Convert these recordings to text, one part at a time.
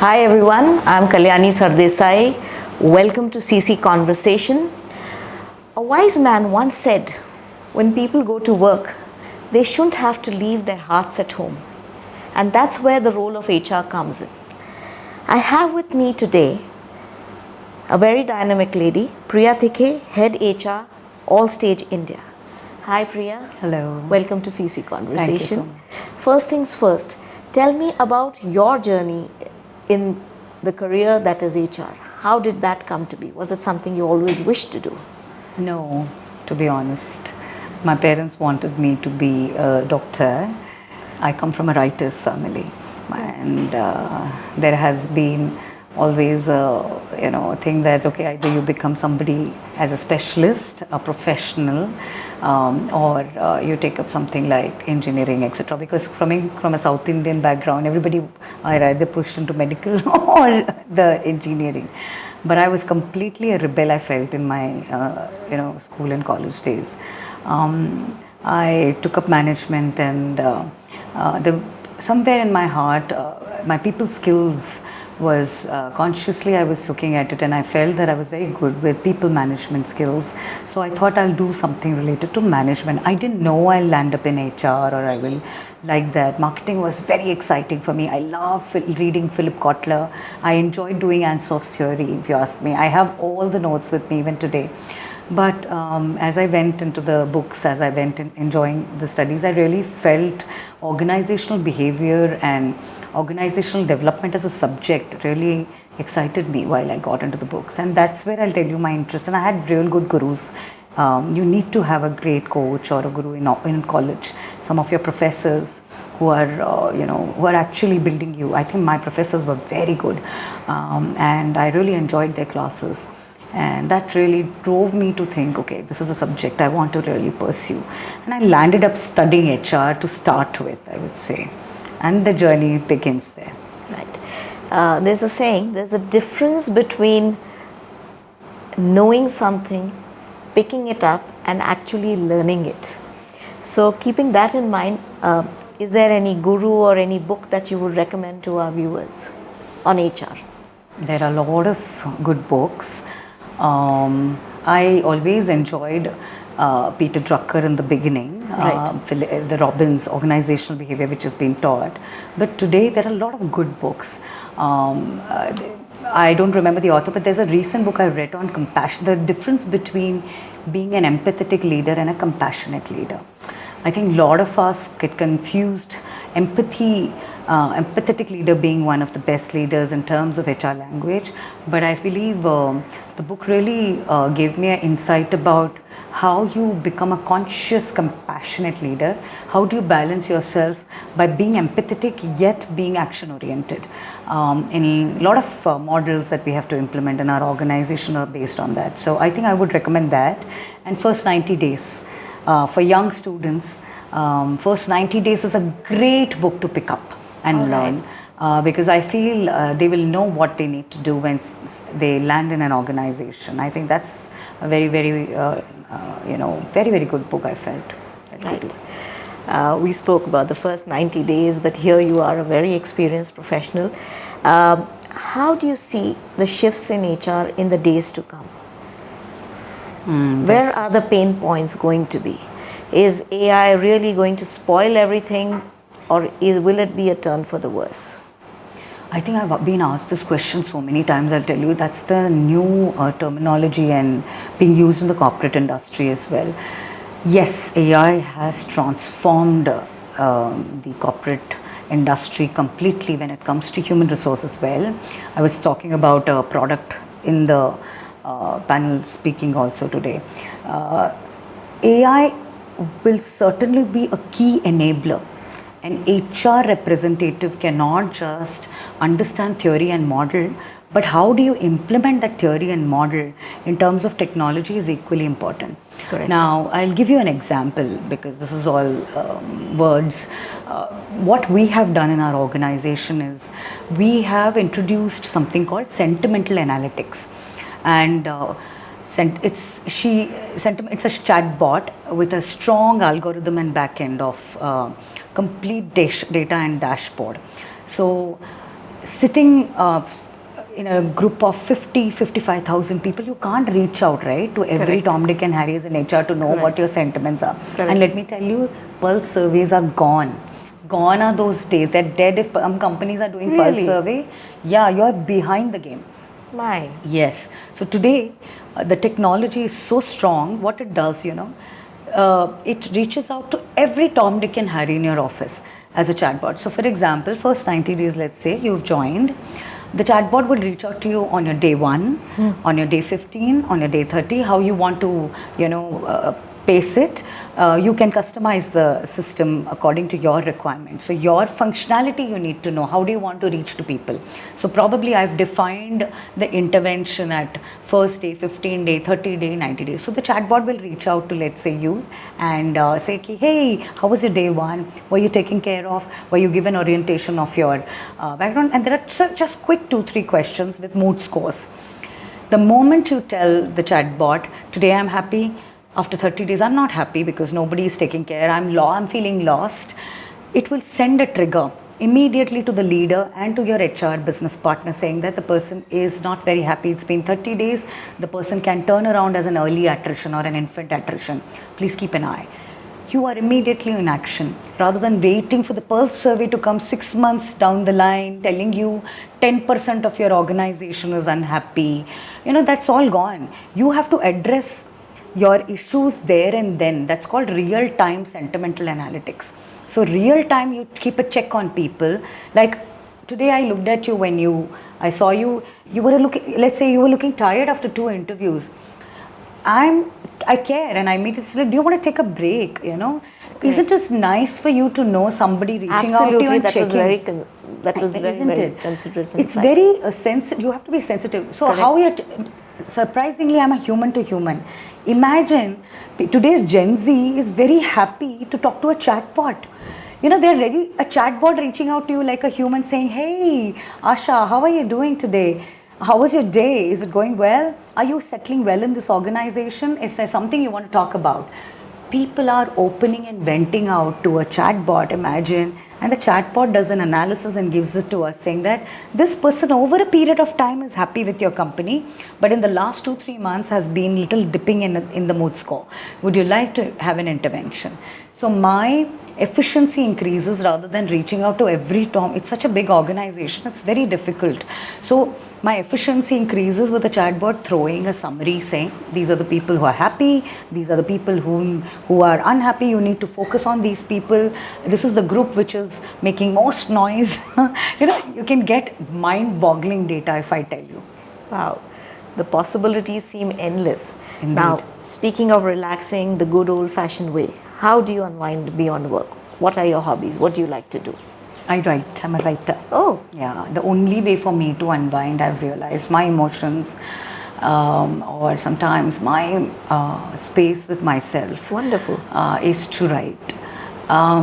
Hi everyone, I'm Kalyani Sardesai. Welcome to CC Conversation. A wise man once said, when people go to work, they shouldn't have to leave their hearts at home. And that's where the role of HR comes in. I have with me today a very dynamic lady, Priya Tikhe, Head HR, Allstate India. Hi Priya. Hello. Welcome to CC Conversation. Thank you so much. First things first, tell me about your journey in the career that is HR. How did that come to be? Was it something you always wished to do? No, to be honest. My parents wanted me to be a doctor. I come from a writer's family, and there has been always a thing that either you become somebody as a specialist, a professional, or you take up something like engineering, etc. Because coming from a South Indian background, everybody are either pushed into medical or the engineering. But I was completely a rebel, I felt, in my school and college days. I took up management, and somewhere in my heart, my people skills was consciously I was looking at it, and I felt that I was very good with people management skills. So I thought I'll do something related to management. I didn't know I'll land up in HR or I will like that. Marketing was very exciting for me. I love reading Philip Kotler. I enjoyed doing Ansough's theory, if you ask me. I have all the notes with me even today. But as I went into the books, as I went in enjoying the studies, I really felt organizational behavior and organizational development as a subject really excited me while I got into the books. And that's where I'll tell you my interest. And I had real good gurus. You need to have a great coach or a guru in college. Some of your professors who are, who are actually building you. I think my professors were very good. And I really enjoyed their classes. And that really drove me to think, okay, this is a subject I want to really pursue. And I landed up studying HR to start with, I would say. And the journey begins there. Right. There's a saying, there's a difference between knowing something, picking it up, and actually learning it. So keeping that in mind, is there any guru or any book that you would recommend to our viewers on HR? There are a lot of good books. I always enjoyed Peter Drucker in the beginning, Right. The Robbins organizational behavior, which has been taught. But today there are a lot of good books. I don't remember the author, but there's a recent book I read on compassion, the difference between being an empathetic leader and a compassionate leader. I think a lot of us get confused. Empathetic leader being one of the best leaders in terms of HR language, but I believe the book really gave me an insight about how you become a conscious, compassionate leader. How do you balance yourself by being empathetic yet being action-oriented? In a lot of models that we have to implement in our organization are based on that. So I think I would recommend that. And first 90 days. For young students, first 90 days is a great book to pick up and learn, because I feel they will know what they need to do when they land in an organization. I think that's a very, very, very, very good book, I felt. Right. We spoke about the first 90 days, but here you are a very experienced professional. How do you see the shifts in HR in the days to come? Where are the pain points going to be? Is AI really going to spoil everything, or will it be a turn for the worse? I think I've been asked this question so many times. I'll tell you, that's the new terminology and being used in the corporate industry as well. Yes, AI has transformed the corporate industry completely when it comes to human resources. Well, I was talking about a product in the panel speaking also today. AI will certainly be a key enabler. An HR representative cannot just understand theory and model, but how do you implement that theory and model in terms of technology is equally important. Correct. Now, I'll give you an example because this is all words. What we have done in our organization is we have introduced something called sentimental analytics. And it's a chatbot with a strong algorithm and backend of complete data and dashboard. So sitting in a group of 50, 55,000 people, you can't reach out, right, to every Correct. Tom, Dick and Harry as an HR to know what Correct. your sentiments are. Correct. And let me tell you, pulse surveys are gone. Gone are those days. They're dead if companies are doing pulse Really? survey. Yeah, you're behind the game. My. Yes. So today, the technology is so strong. What it does, it reaches out to every Tom, Dick, and Harry in your office as a chatbot. So, for example, first 90 days, let's say you've joined, the chatbot will reach out to you on your day 1, on your day 15, on your day 30, how you want to, pace it. You can customize the system according to your requirements. So your functionality you need to know. How do you want to reach to people? So probably I've defined the intervention at first day, 15 day, 30 day, 90 days. So the chatbot will reach out to, let's say, you and say, hey, how was your day 1? Were you taken care of? Were you given orientation of your background? And there are just quick 2-3 questions with mood scores. The moment you tell the chatbot, today I'm happy, after 30 days I'm not happy because nobody is taking care, I'm feeling lost, it will send a trigger immediately to the leader and to your HR business partner saying that the person is not very happy. It's been 30 days. The person can turn around as an early attrition or an infant attrition. Please keep an eye. You are immediately in action rather than waiting for the pulse survey to come 6 months down the line telling you 10% of your organization is unhappy. That's all gone. You have to address your issues there and then. That's called real-time sentimental analytics. So real-time, you keep a check on people. Like today I looked at you when I saw you were looking, let's say you were looking tired after 2 interviews. I care and I made it say, do you want to take a break, Okay. Isn't it nice for you to know somebody reaching out to you and checking? That was very, Isn't very it? considerate. It's very sensitive. You have to be sensitive. So Correct. how surprisingly, I'm a human to human. Imagine today's Gen Z is very happy to talk to a chatbot. They're ready, a chatbot reaching out to you like a human saying, hey, Asha, how are you doing today? How was your day? Is it going well? Are you settling well in this organization? Is there something you want to talk about? People are opening and venting out to a chatbot, imagine, and the chatbot does an analysis and gives it to us saying that this person over a period of time is happy with your company, but in the last 2-3 months has been little dipping in the mood score. Would you like to have an intervention? So my efficiency increases rather than reaching out to every Tom. It's such a big organization, it's very difficult. So my efficiency increases with the chatbot throwing a summary saying these are the people who are happy, these are the people who are unhappy, you need to focus on these people, this is the group which is making most noise. You can get mind-boggling data if I tell you. Wow. The possibilities seem endless. Indeed. Now, speaking of relaxing the good old-fashioned way, how do you unwind beyond work? What are your hobbies? What do you like to do? I write. I'm a writer. Oh. Yeah. The only way for me to unwind, I've realized, my emotions or sometimes my space with myself. Wonderful. Is to write.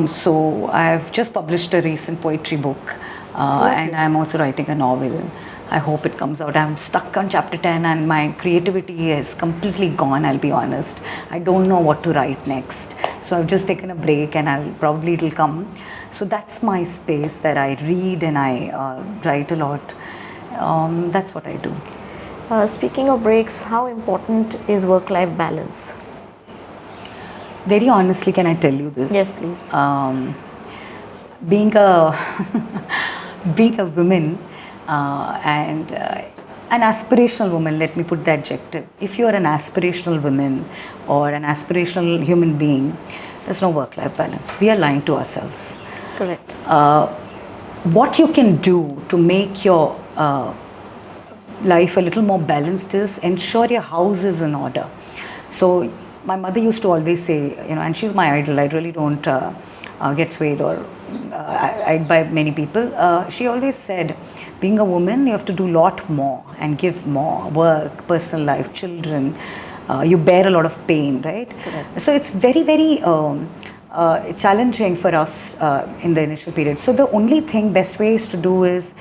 So I've just published a recent poetry book and I'm also writing a novel. I hope it comes out. I'm stuck on chapter 10 and my creativity is completely gone, I'll be honest. I don't know what to write next. So I've just taken a break and it'll come. So that's my space that I read and I write a lot. That's what I do. Speaking of breaks, how important is work-life balance? Very honestly, can I tell you this? Yes, please. Being a woman and an aspirational woman, let me put the adjective. If you are an aspirational woman or an aspirational human being, there's no work-life balance. We are lying to ourselves. Correct. What you can do to make your life a little more balanced is ensure your house is in order. So my mother used to always say, and she's my idol, I really don't get swayed or by many people. She always said, being a woman, you have to do a lot more and give more, work, personal life, children. You bear a lot of pain, right? Correct. So it's very, very challenging for us in the initial period. So the only best way is to do is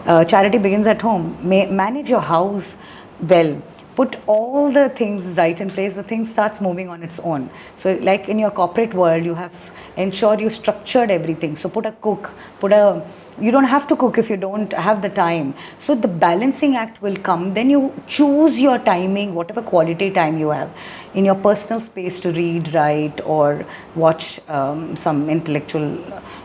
charity begins at home. Manage your house well. put all the things right in place, the thing starts moving on its own. So like in your corporate world, you have ensure you structured everything. So put a cook, you don't have to cook if you don't have the time. So the balancing act will come. Then you choose your timing, whatever quality time you have in your personal space to read, write, or watch some intellectual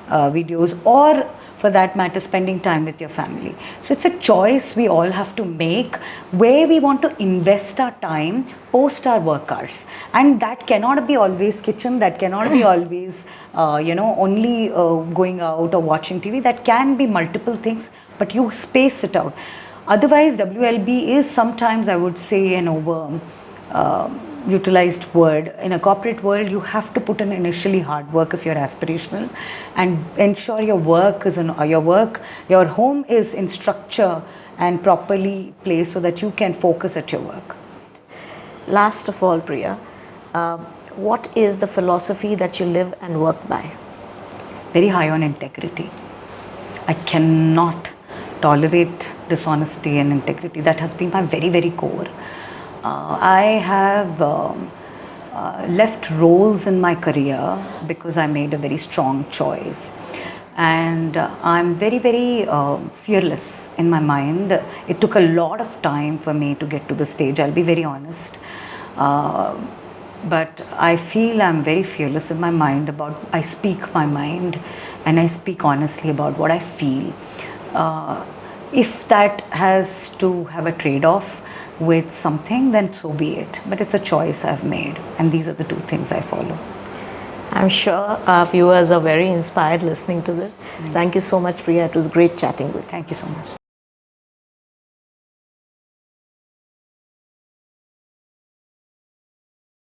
videos, or for that matter, spending time with your family. So it's a choice we all have to make where we want to invest our time post our work hours. And that cannot be always kitchen, that cannot be always, only going out or watching TV. That can be multiple things, but you space it out. Otherwise, WLB is sometimes, I would say, an over utilized word. In a corporate world, you have to put in initially hard work if you're aspirational, and ensure your work is your home is in structure and properly placed so that you can focus at your work. Last of all, Priya, what is the philosophy that you live and work by? Very high on integrity. I cannot tolerate dishonesty and integrity. That has been my very, very core. I have left roles in my career because I made a very strong choice. And I'm very, very fearless in my mind. It took a lot of time for me to get to the stage, I'll be very honest. But I feel I'm very fearless in my mind I speak my mind, and I speak honestly about what I feel. If that has to have a trade-off with something, then so be it. But it's a choice I've made, and these are the two things I follow. I'm sure our viewers are very inspired listening to this. Thank you so much, Priya. It was great chatting with you. Thank you so much.